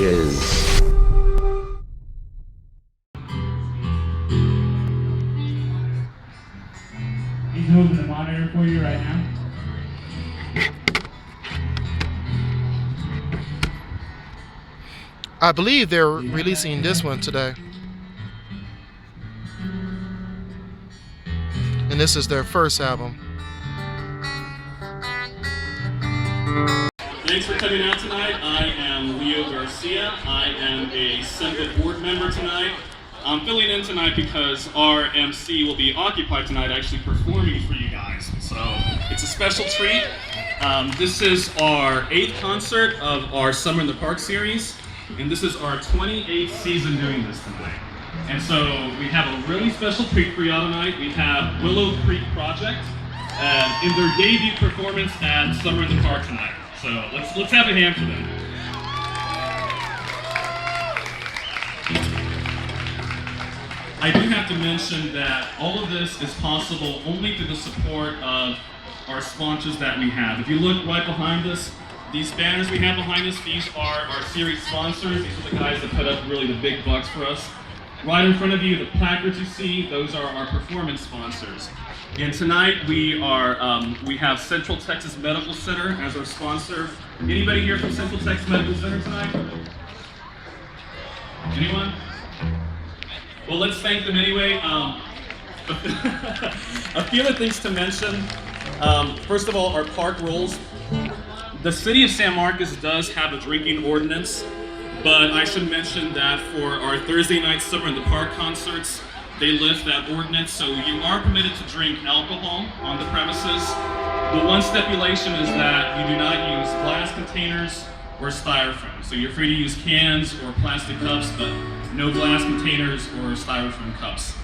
shiz. He's moving the monitor for you right now. I believe they're releasing this one today. And this is their first album. Thanks for coming out tonight. I am Leo Garcia. I am a Senate board member tonight. I'm filling in tonight because our MC will be occupied tonight actually performing for you guys. So it's a special treat. This is our 8th concert of our Summer in the Park series. And this is our 28th season doing this tonight. And so we have a really special treat for y'all tonight. We have Willow Creek Project in their debut performance at Summer in the Park tonight. So let's have a hand for them. I do have to mention that all of this is possible only through the support of our sponsors that we have. If you look right behind us, these banners we have behind us, these are our series sponsors. These are the guys that put up really the big bucks for us. Right in front of you, the placards you see, those are our performance sponsors. And tonight we have Central Texas Medical Center as our sponsor. Anybody here from Central Texas Medical Center tonight? Anyone? Well, let's thank them anyway. A few other things to mention. First of all, our park rules. The city of San Marcos does have a drinking ordinance, but I should mention that for our Thursday night Summer in the Park concerts, they lift that ordinance, so you are permitted to drink alcohol on the premises. The one stipulation is that you do not use glass containers or styrofoam. So you're free to use cans or plastic cups, but no glass containers or styrofoam cups.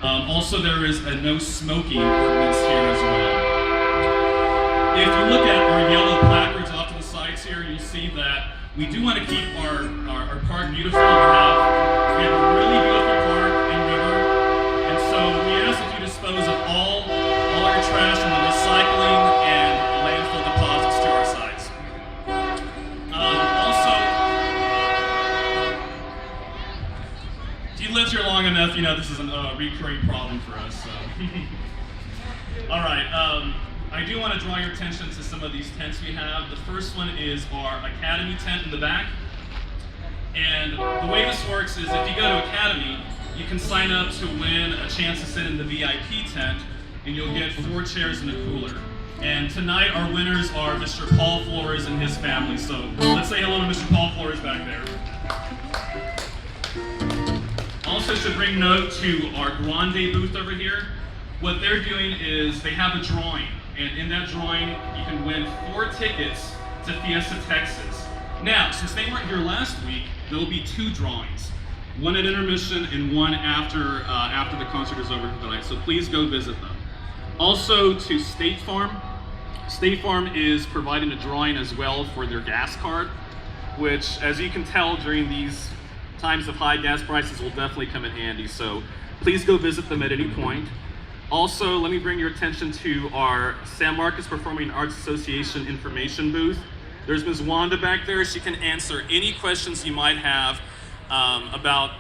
Also, there is a no smoking ordinance here as well. If you look at our yellow placards off to the sides here, you'll see that we do want to keep our park beautiful. We have a really beautiful park and river, and so we ask that you dispose of all your trash in the recycling and landfill deposits to our sites. Also, if you lived here long enough, you know this is a recurring problem for us. So. All right. I do want to draw your attention to some of these tents we have. The first one is our Academy tent in the back. And the way this works is if you go to Academy, you can sign up to win a chance to sit in the VIP tent, and you'll get 4 chairs and a cooler. And tonight our winners are Mr. Paul Flores and his family. So let's say hello to Mr. Paul Flores back there. Also should bring note to our Grande booth over here. What they're doing is they have a drawing. And in that drawing, you can win 4 tickets to Fiesta, Texas. Now, since they weren't here last week, there will be 2 drawings. One at intermission and one after the concert is over tonight. So please go visit them. Also to State Farm. State Farm is providing a drawing as well for their gas card, which, as you can tell, during these times of high gas prices will definitely come in handy. So please go visit them at any point. Also, let me bring your attention to our San Marcos Performing Arts Association information booth. There's Ms. Wanda back there. She can answer any questions you might have about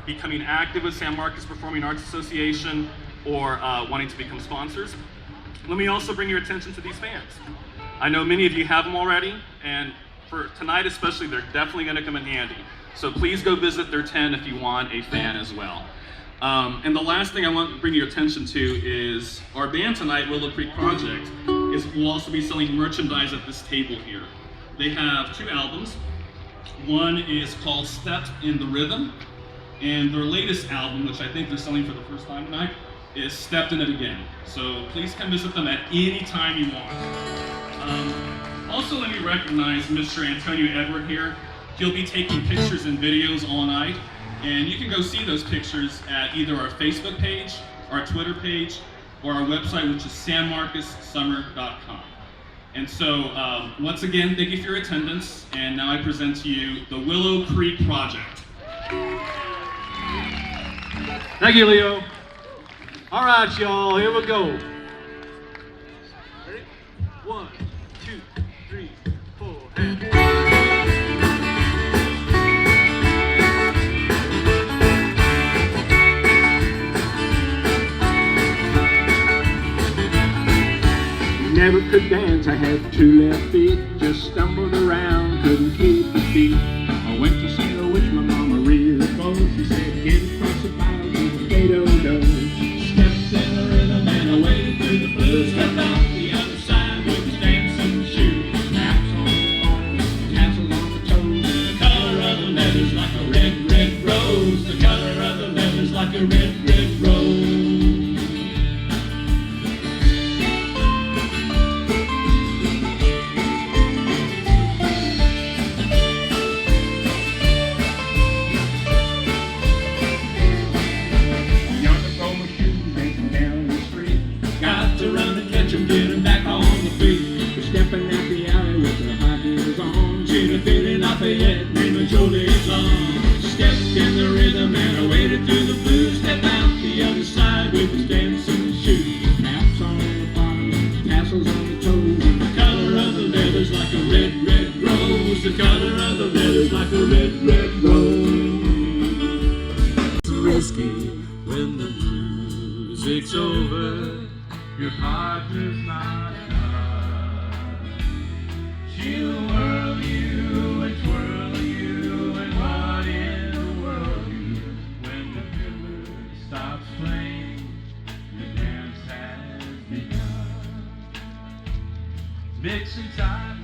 becoming active with San Marcos Performing Arts Association or wanting to become sponsors. Let me also bring your attention to these fans. I know many of you have them already, and for tonight especially, they're definitely going to come in handy. So please go visit their tent if you want a fan as well. And the last thing I want to bring your attention to is our band tonight, Willow Creek Project, will also be selling merchandise at this table here. They have 2 albums. One is called Stepped in the Rhythm, and their latest album, which I think they're selling for the first time tonight, is Stepped in It Again. So please come visit them at any time you want. Also, let me recognize Mr. Antonio Edward here. He'll be taking pictures and videos all night. And you can go see those pictures at either our Facebook page, our Twitter page, or our website, which is sanmarcossummer.com. And so, once again, thank you for your attendance. And now I present to you the Willow Creek Project. Thank you, Leo. All right, y'all, here we go. Ready? 1, 2, 3, 4, and... never could dance, I had 2 left feet. Just stumbled around, couldn't keep the beat. I went to see her, which my mama really close. She said, get across the fire with a potato dough. Stepped in the rhythm and I waded through the blues. Stepped out the other side with his dancing shoes. Snaps on the arms, tassels on the toes. The color of the leather's like a red, red rose. The color of the leather's like a red, red rose. Stepped in the rhythm and I waded through the blues. Stepped out the other side with his dancing shoes. Snaps on the bottom, tassels on the toes. And the color of the leather's like a red, red rose. The color of the leather's like a red, red rose. It's risky when the music's over. Your partner's not done. She'll whirl you and twirl you, and what in the world you do? When the fiddler stops playing, the dance has begun. Mixing time.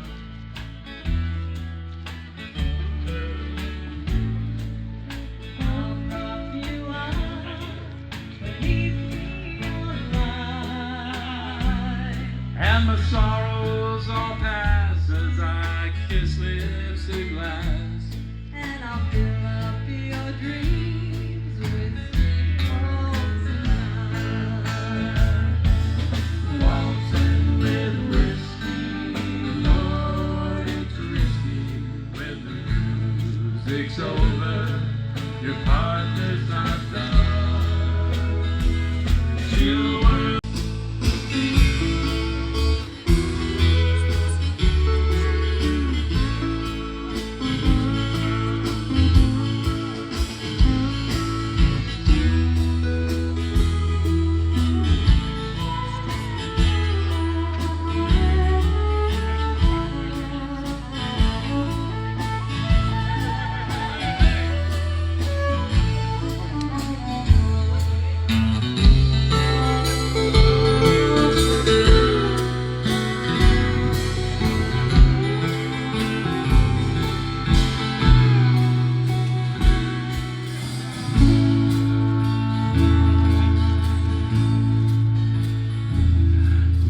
And my sorrows all pass as I kiss lips to glass. And I'll fill up your dreams with sweet waltz and Waltzing with whiskey, Lord, it's risky. When the music's over, your partner's not done. She'll whirl.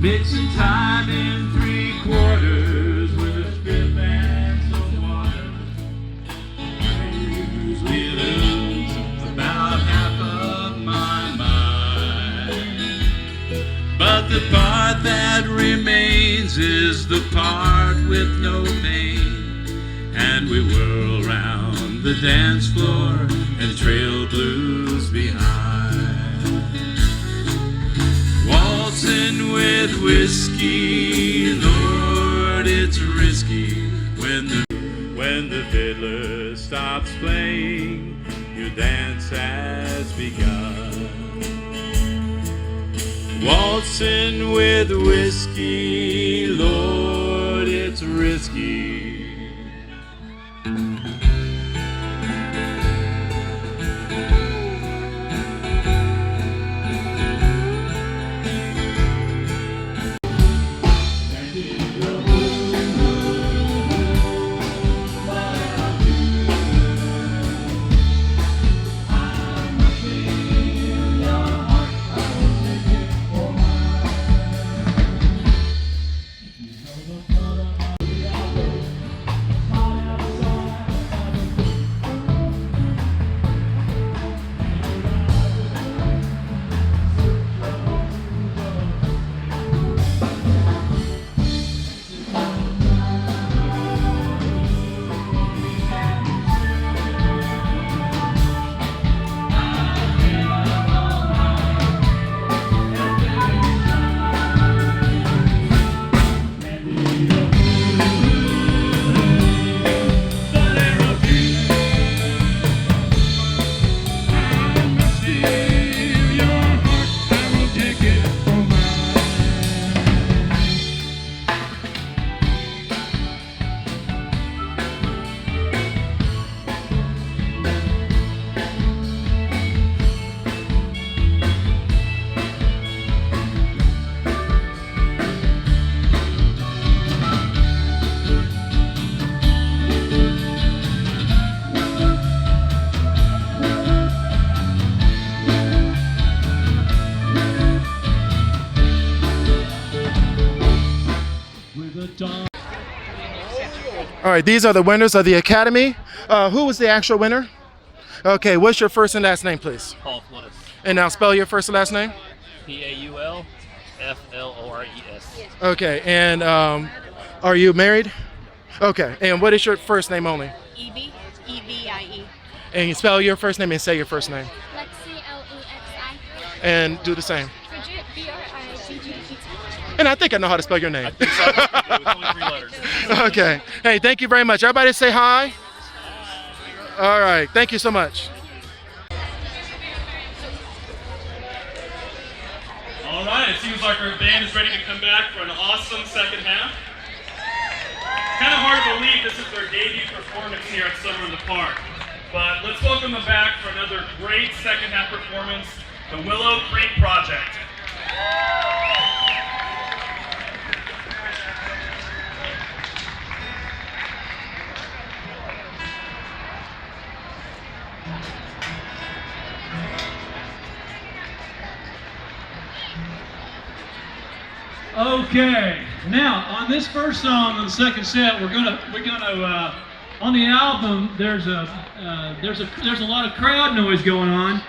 Mixing time in 3/4 with a strip and some water. I usually lose about half of my mind, but the part that remains is the part with no pain. And we whirl round the dance floor and trail blues behind. Waltzing with whiskey, Lord, it's risky. When the fiddler stops playing, your dance has begun. Waltzing with whiskey, Lord, it's risky. All right, these are the winners of the Academy. Who was the actual winner? Okay, what's your first and last name, please? Paul Flores. And now spell your first and last name. Paulflores. Okay, and are you married? Okay, and what is your first name only? Evie, E-V-I-E. And you spell your first name and say your first name. Lexi, L-E-X-I. And do the same. Bridget, B-R-I-G-G-E-T. And I think I know how to spell your name. I think so. It was only 3 letters. Okay. Hey, thank you very much. Everybody say hi. All right. Thank you so much. All right, it seems like our band is ready to come back for an awesome second half. Kind of hard to believe this is their debut performance here at Summer in the Park. But let's welcome them back for another great second half performance, the Willow Creek Project. Okay, now on this first song on the second set, we're gonna on the album there's a lot of crowd noise going on,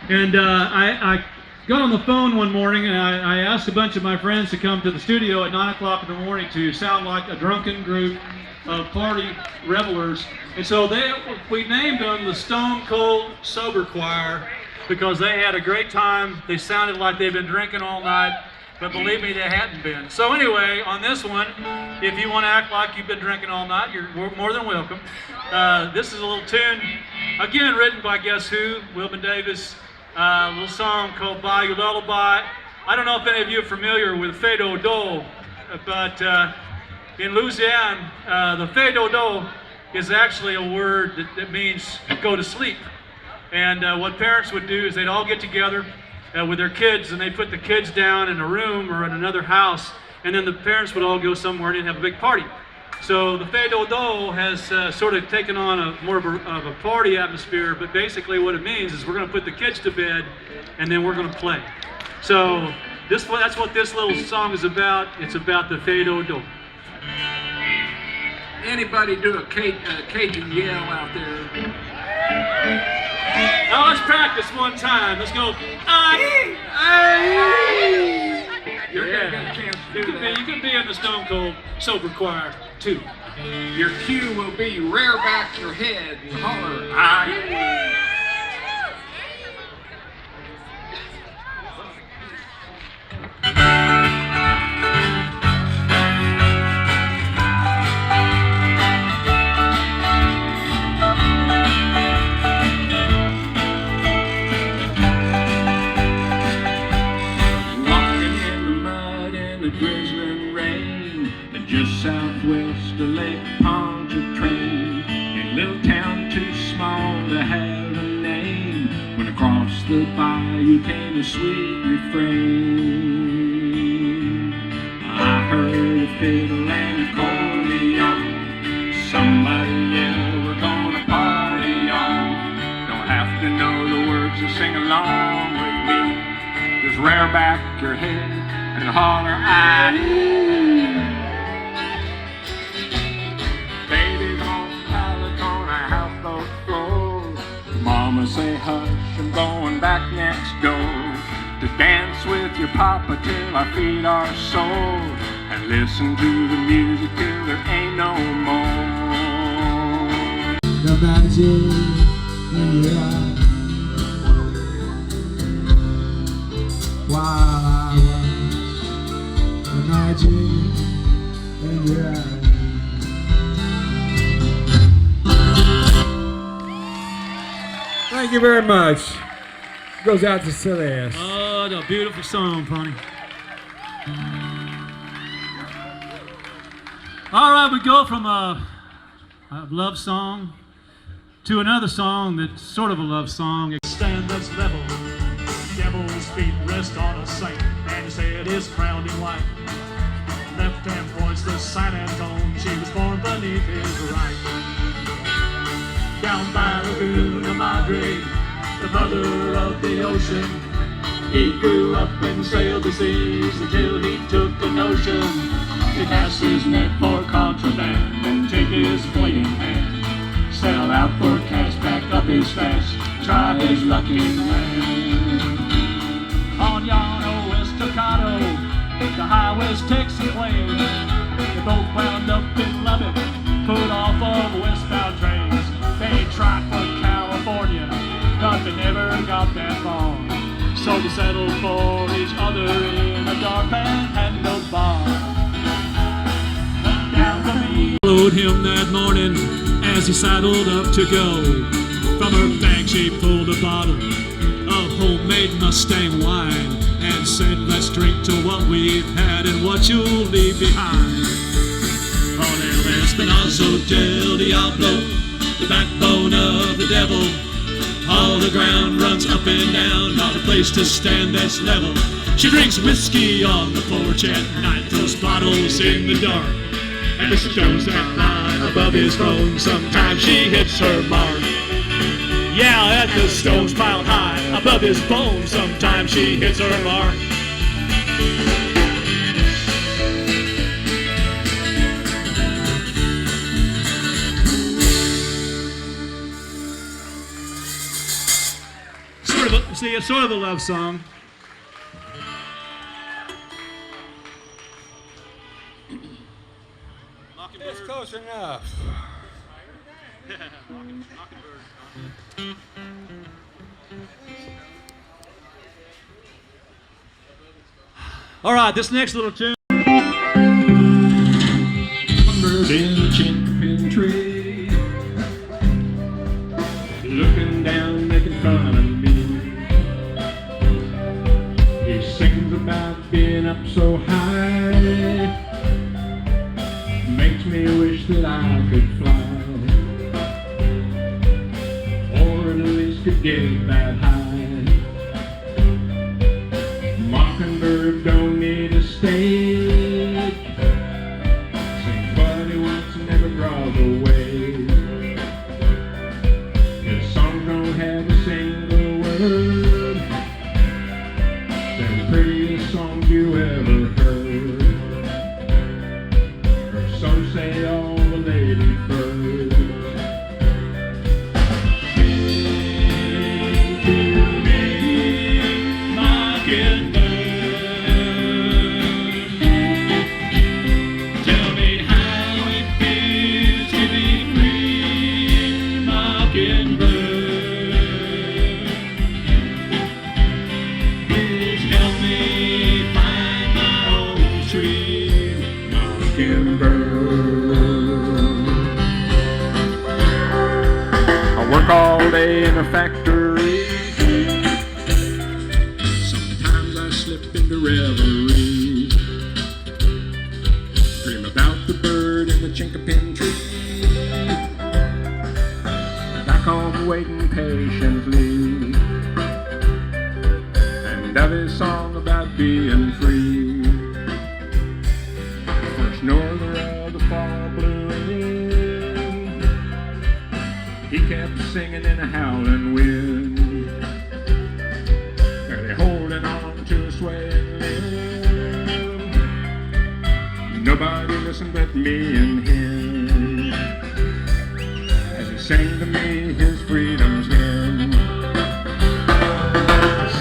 and I got on the phone one morning and I asked a bunch of my friends to come to the studio at 9 o'clock in the morning to sound like a drunken group of party revelers, and so we named them the Stone Cold Sober Choir because they had a great time. They sounded like they'd been drinking all night. But believe me, they hadn't been. So anyway, on this one, if you want to act like you've been drinking all night, you're more than welcome. This is a little tune, again, written by guess who? Wilbon Davis. A little song called Bayou Lullaby. I don't know if any of you are familiar with Fais dodo, but in Louisiana, the Fais dodo is actually a word that means go to sleep. And what parents would do is they'd all get together with their kids, and they put the kids down in a room or in another house, and then the parents would all go somewhere and have a big party. So the Fais dodo has sort of taken on more of a party atmosphere, but basically what it means is we're going to put the kids to bed, and then we're going to play. So that's what this little song is about. It's about the Fais dodo. Anybody do a Cajun yell out there? Now let's practice one time. Let's go. Aye, aye. You're gonna get a chance to do that. You could be in the Stone Cold Sober Choir too. Your cue will be rear back your head and holler, aye. Just southwest of Lake Pontchartrain, in a little town too small to have a name. When across the bayou came a sweet refrain, I heard a fiddle and accordion. Somebody yelled, we're gonna party on. Don't have to know the words to sing along with me. Just rear back your head and holler, aye. Mama say hush, I'm going back next door to dance with your papa till our feet are sore, and listen to the music till there ain't no more. The magic in your eyes, while I watch the magic in your eyes. Thank you very much. Goes out to Celeste. Oh, the beautiful song, Ponty. All right, we go from a love song to another song that's sort of a love song. Stand that's level, devil's feet rest on a saint, and his head is crowned in white. Left hand points the San Antone, she was born beneath his right. Down by Laguna Madre, the mother of the ocean, he grew up and sailed the seas until he took a notion to cast his net for contraband and take his flaming hand, sail out for cash, pack up his stash, try his luck inland. On yon old West Staccato, the high West Texan plains, they both wound up in Lubbock, put off of westbound trains. They tried for California, but they never got that far. So they settled for each other in a dark panhandle bar. Down the beach followed him that morning as he saddled up to go. From her bag she pulled a bottle of homemade Mustang wine and said, let's drink to what we've had and what you'll leave behind. On El Espinazo del Diablo, the backbone of the devil, all the ground runs up and down, not a place to stand that's level. She drinks whiskey on the porch at night, throws bottles in the dark, and the stones that lie above his throne, sometimes she hits her mark. Yeah, at the stones piled high above his bone, sometimes she hits her mark. See, it's sort of a love song. It's close enough. All right, this next little tune. Bird in the chinkapin tree, looking down, making fun of me. He sings about being up so high, makes me wish that I could fly, or at least could get that high. Mockingbird don't need a stage, sings what he wants and never draws away. His songs don't have a single word, they're the prettiest songs you ever heard, or so say all the lady birds. Sing to me, mockingbird. Tell me how it feels to be free, mockingbird. Please help me find my own tree, mockingbird. I work all day in a factory. Sometimes I slip into reverie, dream about the bird in the chinkapin tree, back home waiting patiently, and of his song about being free. First norther of the fall blew in, he kept singing in a howling wind, barely holding on to a swaying limb. Nobody listened but me and him, as he sang to me his freedom's hymn.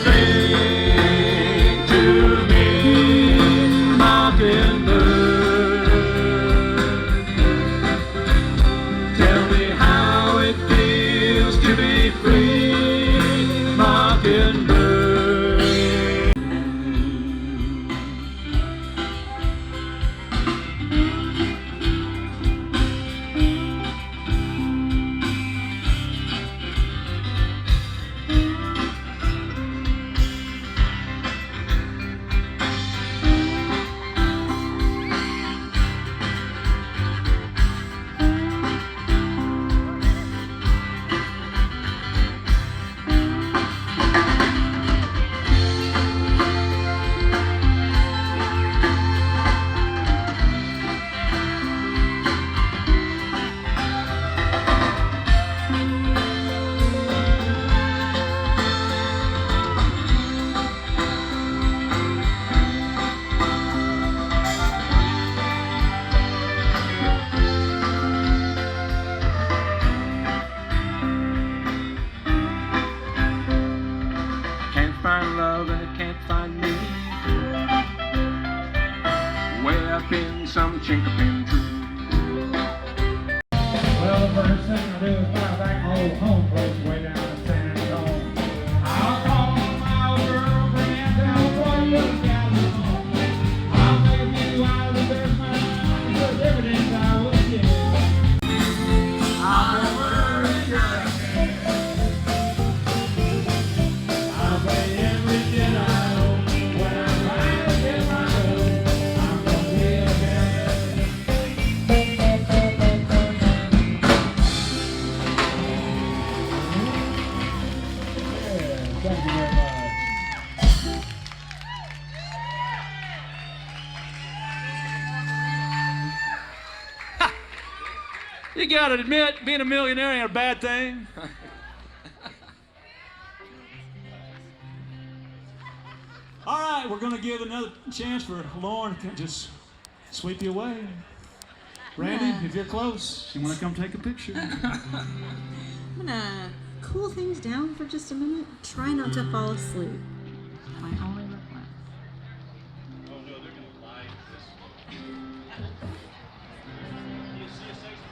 Sing to me, mockingbird. Tell me how it feels to be free, mockingbird. gotta admit, being a millionaire ain't a bad thing. All right, we're gonna give another chance for Lauren to just sweep you away. Randy, if you're close, you wanna come take a picture? I'm gonna cool things down for just a minute. Try not to fall asleep. My only request. Oh no, they're gonna lie this. You see a section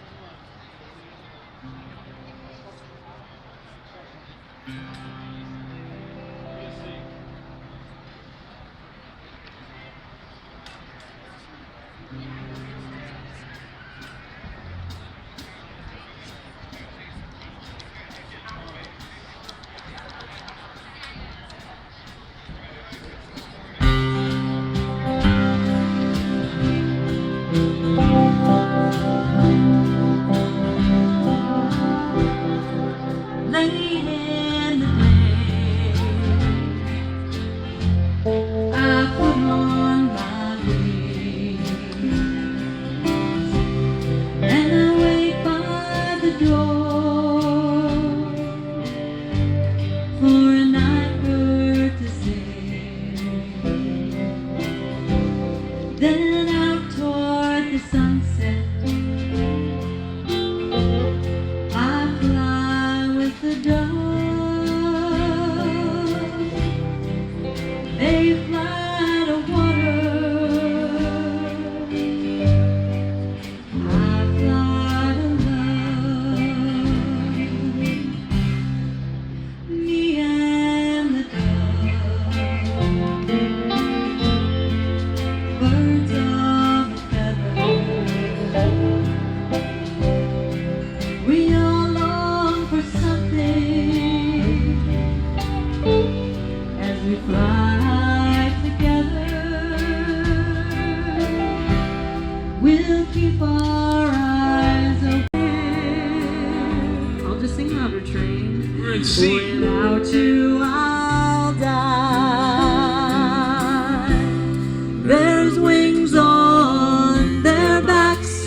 Late in the day, I put on my wings and I wait by the door for a night bird to sing. Then out toward the sunset, I fly with the dove. They fly to water. I fly to love. Me and the dove, birds of a feather. We all long for something as we fly together. We'll keep our eyes open. I'll just sing louder, train. We're in C. Without you, I'll die. There's wings on their backs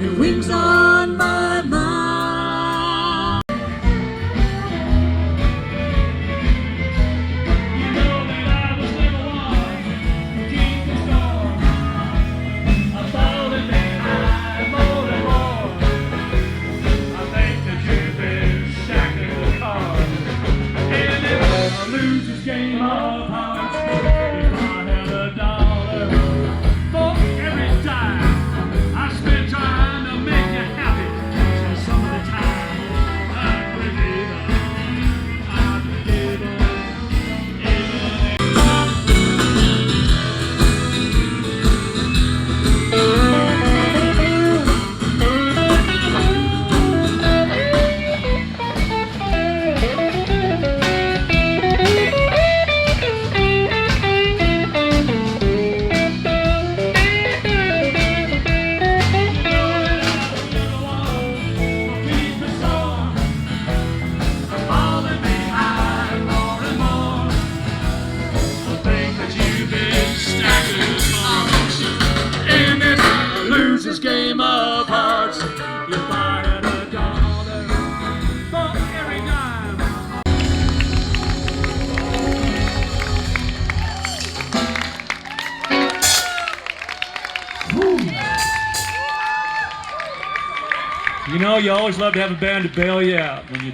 and wings on my mind. You know that I was never one to keep the storm. I thought that I more and more. I think that you've been stacking the cards. And if I lose this game of hearts, if I had $1 for every time I spent trying to make you happy, so some of the time I'd forgive I'd forgive this game of hearts. If I had $1 for every dime. You know, you always love to have a band to bail you out when you.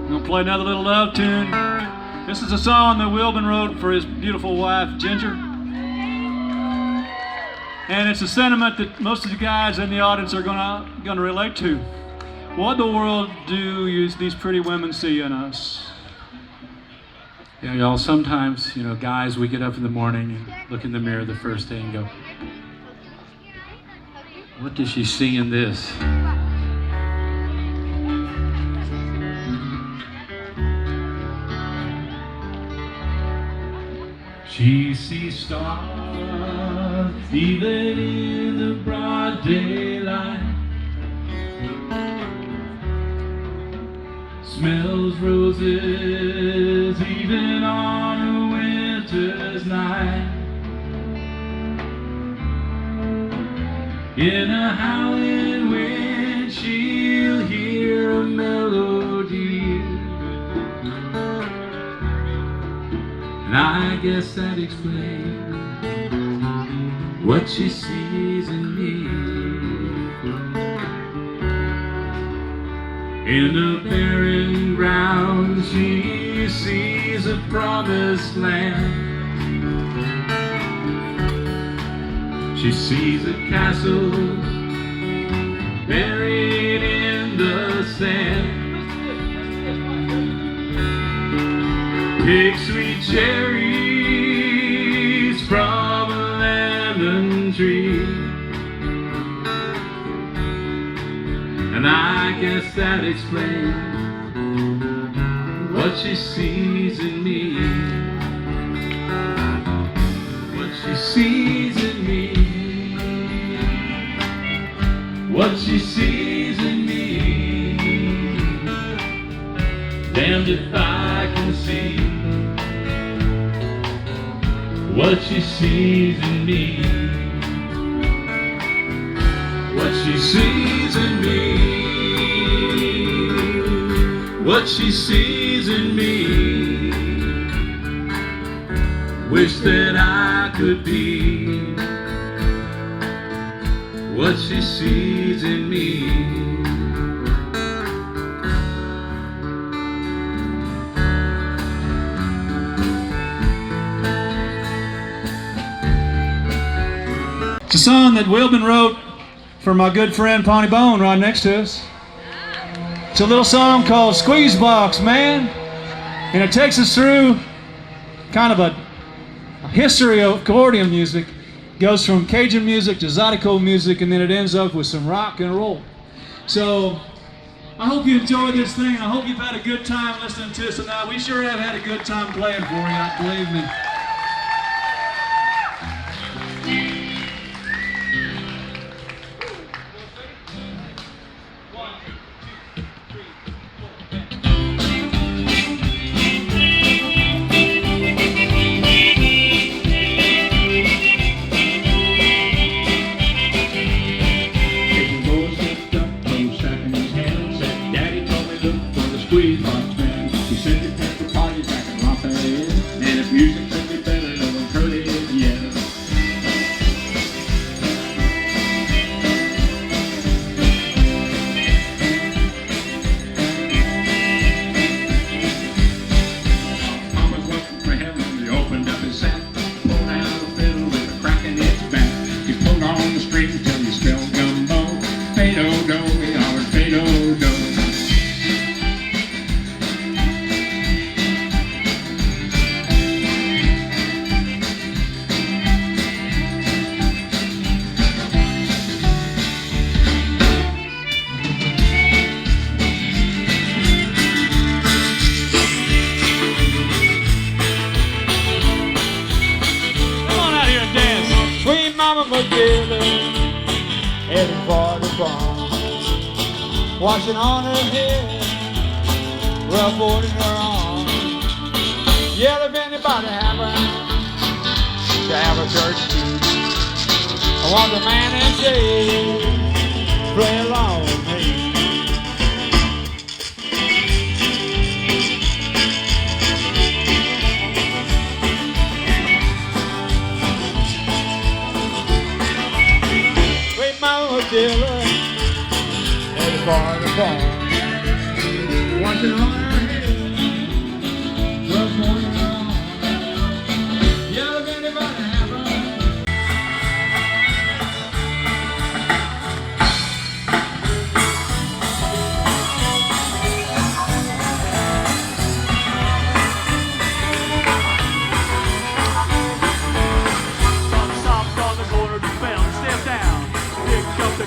Gonna play another little love tune. This is a song that Wilbon wrote for his beautiful wife, Ginger. And it's a sentiment that most of the guys in the audience are gonna relate to. What in the world do these pretty women see in us? Yeah, y'all, sometimes, you know, guys, we get up in the morning and look in the mirror the first day and go, What does she sing in this? She sees stars even in the broad daylight, smells roses even on a winter's night. In a howling wind she'll hear a melody, and I guess that explains what she sees in me. In a barren ground she sees a promised land. She sees a castle buried in the sand. Pick sweet cherries from a lemon tree, and I guess that explains what she sees in me. What she sees in me. What she sees in me. Damned if I can see what she sees in me. What she sees in me. What she sees in me. Wish that I could be what she sees in me. It's a song that Wilbon wrote for my good friend Ponty Bone right next to us. It's a little song called Squeeze Box, Man, and it takes us through kind of a history of accordion music. Goes from Cajun music to Zydeco music, and then it ends up with some rock and roll. So I hope you enjoyed this thing. I hope you've had a good time listening to us tonight. We sure have had a good time playing for you, believe me. Squeeze box man, he said it at the party back in Lafayette, and if music could be better, no one heard it yet. Thomas wasn't for heaven, he opened up his sack, pulled out a fiddle with a crack in its back. He pulled on the string till he spelled gumbo, fado-do, he hollered fado-do. Heading for the barn, washing on her head, rough holding her arm. Yeah, if anybody happen to have a church too, I want the man and shade play along with me. Diller, headed for the barn, watching on her head, rough holding her arm. Yeah, if anybody happen. Soft on the corner, just fell and stepped down. Picked up the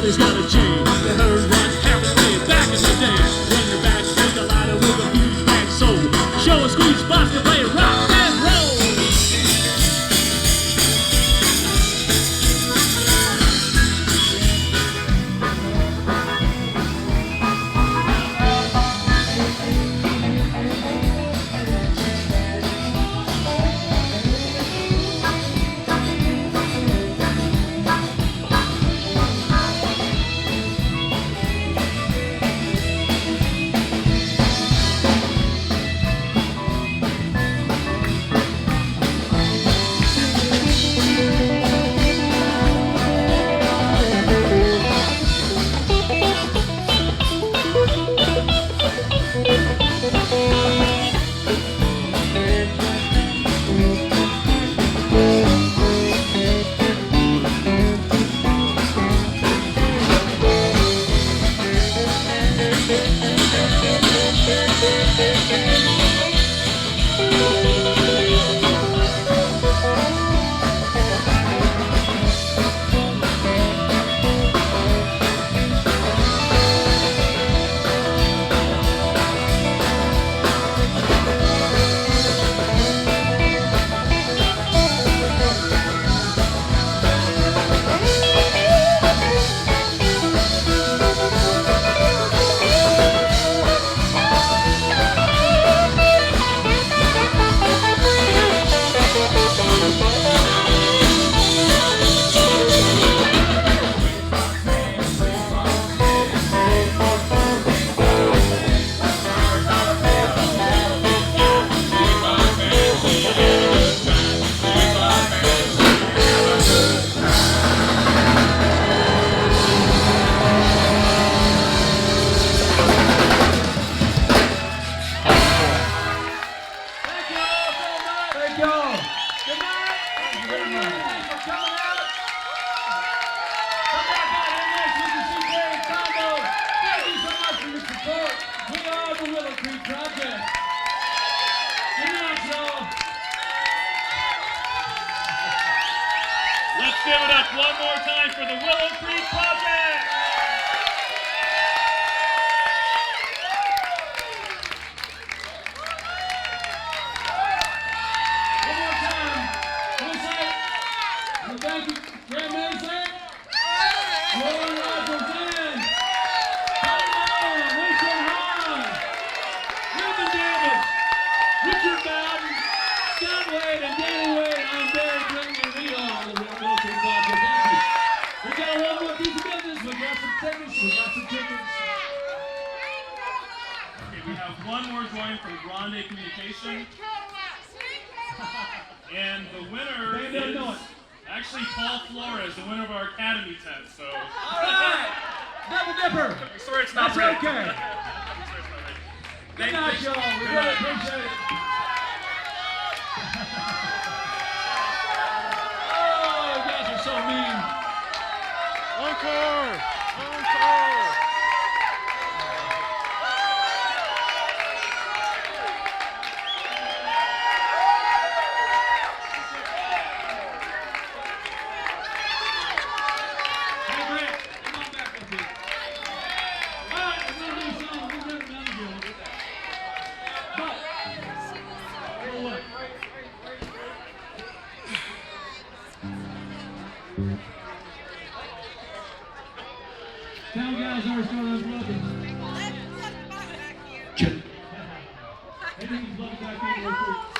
always got a chain. They heard what happened way back in the day. When you're backstage, a lighter with a huge bag soul. Show a squeeze spots to play rock and roll. We are the Willow Creek Project. Good night, y'all. Let's give it up one more time for the Willow Creek Project. One more time. We'll say, well, thank you, Grand Mazak, Lowry, Winston, haun, Richard Bowden, Scott Wade, and Danny Wade. I'm Barry bringing you the Willow Creek Project. Thank you. We got one more piece of business. We got some tickets. Okay, we have one more join from Grande Communication. And the winner is actually Paul Flores, the winner of our Academy test. So. All right. Double dipper. I'm sorry it's not ready. That's okay. Good night, y'all. We really appreciate it. Oh, you guys are so mean. Encore! Encore! Hey, Brent, come on back up here. All right, we're going to do something. We've never done it before. But, well, look. Town guys are starting us welcome. Hey, you can plug back in real quick.